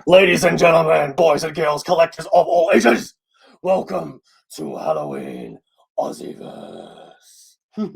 Ladies and gentlemen, boys and girls, collectors of all ages, welcome to Halloween AussieVerse. Don't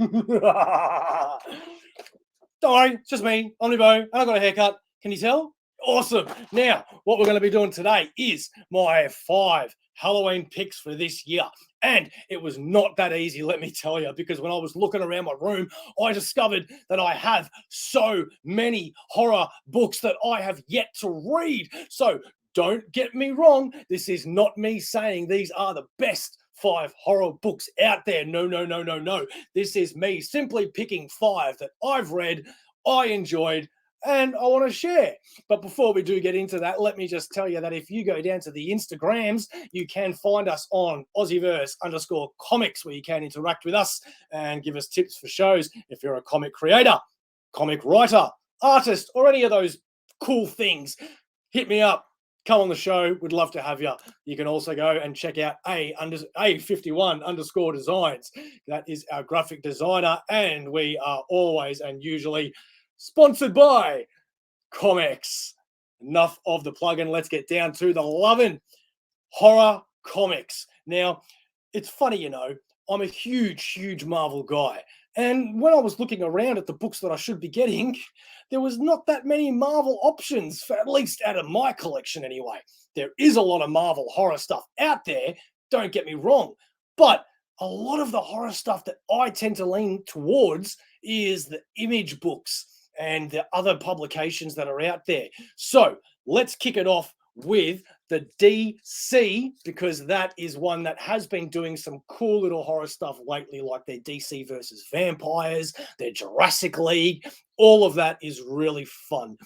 worry, it's just me, OmniBeau, and I got a haircut. Can you tell? Awesome. Now, what we're going to be doing today is my 5 Halloween picks for this year. And it was not that easy, let me tell you, because when I was looking around my room, I discovered that I have so many horror books that I have yet to read. So don't get me wrong. This is not me saying these are the best 5 horror books out there. No. This is me simply picking 5 that I've read, I enjoyed, and I want to share. But before we do get into that, let me just tell you that if you go down to the Instagrams, you can find us on AussieVerse_Comx, where you can interact with us and give us tips for shows. If you're a comic creator, comic writer, artist, or any of those cool things, hit me up. Come on the show. We'd love to have you. You can also go and check out A51_designs. That is our graphic designer, and we are always and usually sponsored by Comx. Enough of the plug-in. Let's get down to the loving horror comics. Now, it's funny, you know, I'm a huge Marvel guy. And when I was looking around at the books that I should be getting, there was not that many Marvel options, for at least out of my collection anyway. There is a lot of Marvel horror stuff out there, don't get me wrong. But a lot of the horror stuff that I tend to lean towards is the Image books and the other publications that are out there. So let's kick it off with the DC, because that is one that has been doing some cool little horror stuff lately, like their DC versus vampires, their Jurassic League. All of that is really fun.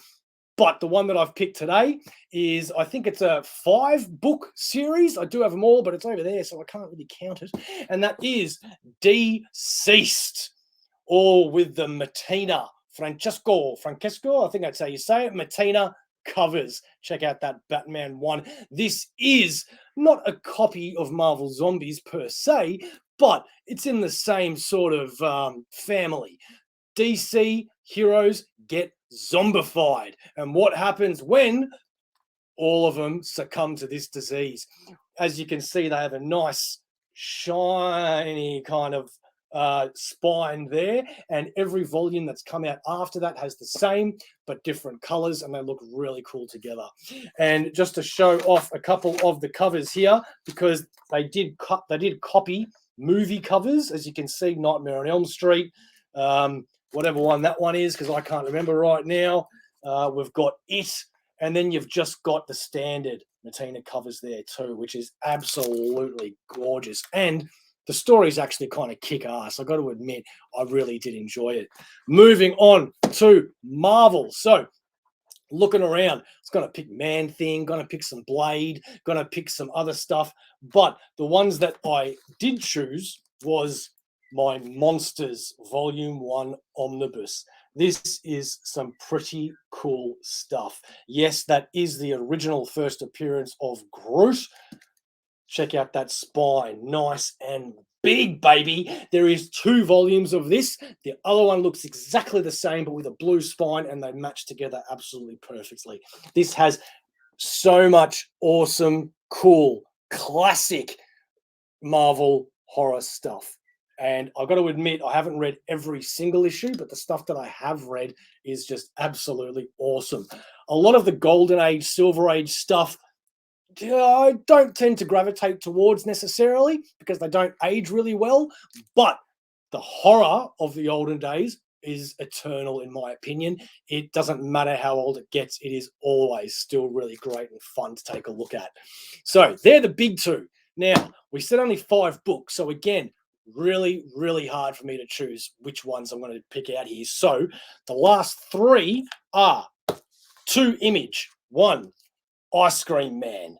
But the one that I've picked today is, I think it's a 5-book series. I do have them all, but it's over there, so I can't really count it. And that is Deceased, or with the Mattina Francesco, I think that's how you say it, Mattina covers. Check out that Batman one. This is not a copy of Marvel Zombies per se, but it's in the same sort of family. DC heroes get zombified, and what happens when all of them succumb to this disease? As you can see, they have a nice shiny kind of spine there, and every volume that's come out after that has the same but different colors, and they look really cool together. And just to show off a couple of the covers here, because they did copy movie covers, as you can see, Nightmare on Elm Street, whatever one that one is, because I can't remember right now. We've got It, and then you've just got the standard Mattina covers there too, which is absolutely gorgeous. And the story's actually kind of kick-ass. I got to admit, I really did enjoy it. Moving on to Marvel. So, looking around, it's going to pick Man-Thing, going to pick some Blade, going to pick some other stuff. But the ones that I did choose was my Monsters Volume 1 Omnibus. This is some pretty cool stuff. Yes, that is the original first appearance of Groot. Check out that spine. Nice and big, baby. There is 2 volumes of this. The other one looks exactly the same, but with a blue spine, and they match together absolutely perfectly. This has so much awesome, cool, classic Marvel horror stuff. And I've got to admit, I haven't read every single issue, but the stuff that I have read is just absolutely awesome. A lot of the Golden Age, Silver Age stuff, I don't tend to gravitate towards necessarily, because they don't age really well, but the horror of the olden days is eternal, in my opinion. It doesn't matter how old it gets, it is always still really great and fun to take a look at. So they're the big 2. Now, we said only 5 books, so again, really hard for me to choose which ones I'm going to pick out here. So the last 3 are 2 Image, 1 Ice Cream Man.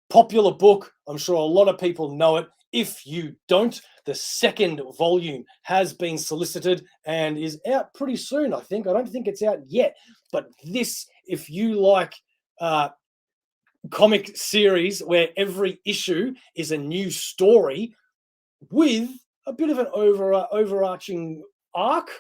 Popular book. I'm sure a lot of people know it. If you don't, the 2nd volume has been solicited and is out pretty soon, I think. I don't think it's out yet. But this, if you like comic series where every issue is a new story with a bit of an overarching arc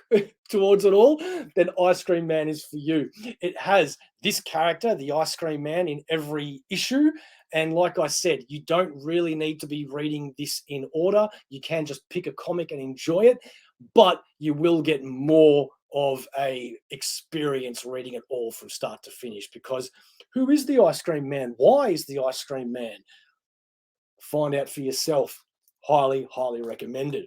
towards it all, then Ice Cream Man is for you. It has this character, the Ice Cream Man, in every issue. And like I said, you don't really need to be reading this in order. You can just pick a comic and enjoy it, but you will get more of a experience reading it all from start to finish, because who is the Ice Cream Man? Why is the Ice Cream Man? Find out for yourself. Highly, highly recommended.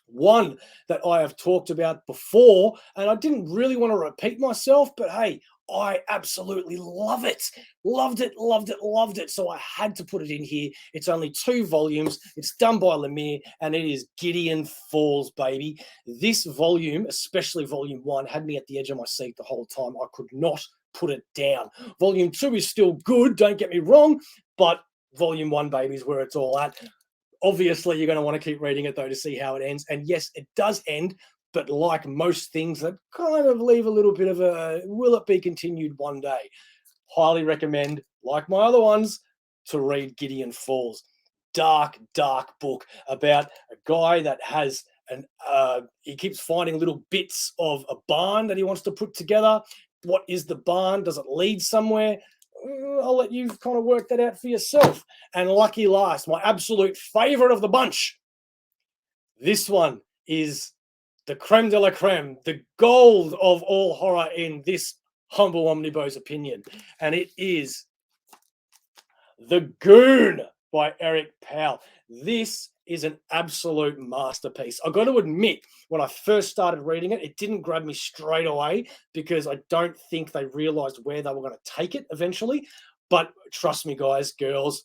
One that I have talked about before, and I didn't really want to repeat myself, but hey, I absolutely love it. Loved it, loved it, loved it. So I had to put it in here. It's only 2 volumes. It's done by Lemire, and it is Gideon Falls, baby. This volume, especially volume 1, had me at the edge of my seat the whole time. I could not put it down. Volume 2 is still good, don't get me wrong, but volume 1, baby, is where it's all at. Obviously, you're going to want to keep reading it, though, to see how it ends. And yes, it does end, but like most things that kind of leave a little bit of a, will it be continued one day? Highly recommend, like my other ones, to read Gideon Falls. Dark, dark book about a guy that has he keeps finding little bits of a barn that he wants to put together. What is the barn? Does it lead somewhere? I'll let you kind of work that out for yourself. And lucky last, my absolute favorite of the bunch. This one is the creme de la creme, the gold of all horror in this humble OmniBeau's opinion. And it is The Goon by Eric Powell. This is an absolute masterpiece. I've got to admit, when I first started reading it, it didn't grab me straight away because I don't think they realized where they were going to take it eventually. But trust me, guys, girls,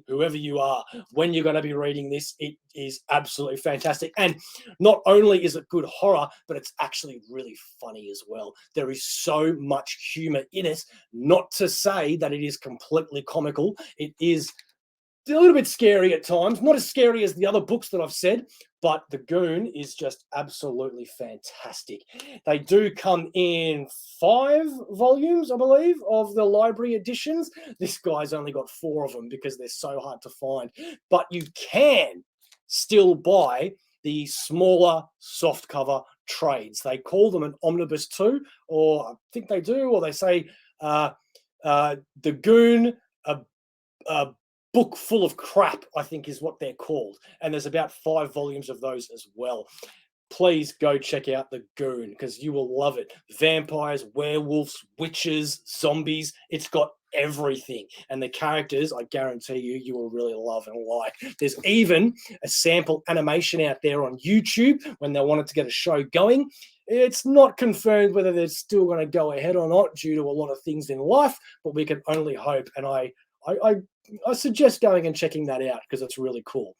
whoever you are, when you're going to be reading this, it is absolutely fantastic. And not only is it good horror, but it's actually really funny as well. There is so much humor in it, not to say that it is completely comical. It is a little bit scary at times, not as scary as the other books that I've said, but The Goon is just absolutely fantastic. They do come in 5 volumes, I believe, of the library editions. This guy's only got 4 of them because they're so hard to find. But you can still buy the smaller softcover trades. They call them an omnibus 2, or I think they do, or they say The Goon, a book full of crap, I think is what they're called. And there's about 5 volumes of those as well. Please go check out The Goon because you will love it. Vampires, werewolves, witches, zombies. It's got everything. And the characters, I guarantee you will really love and like. There's even a sample animation out there on YouTube when they wanted to get a show going. It's not confirmed whether they're still going to go ahead or not due to a lot of things in life, but we can only hope. And I suggest going and checking that out because it's really cool.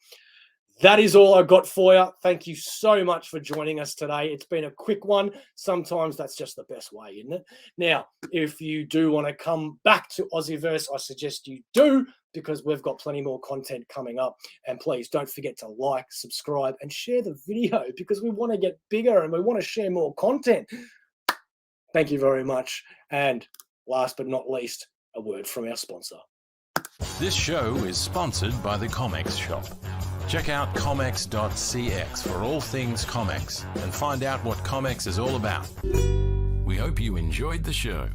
That is all I've got for you. Thank you so much for joining us today. It's been a quick one. Sometimes that's just the best way, isn't it? Now, if you do want to come back to AussieVerse, I suggest you do because we've got plenty more content coming up. And please don't forget to like, subscribe, and share the video because we want to get bigger and we want to share more content. Thank you very much. And last but not least, a word from our sponsor. This show is sponsored by the Comx shop. Check out comx.cx for all things Comx and find out what Comx is all about. We hope you enjoyed the show.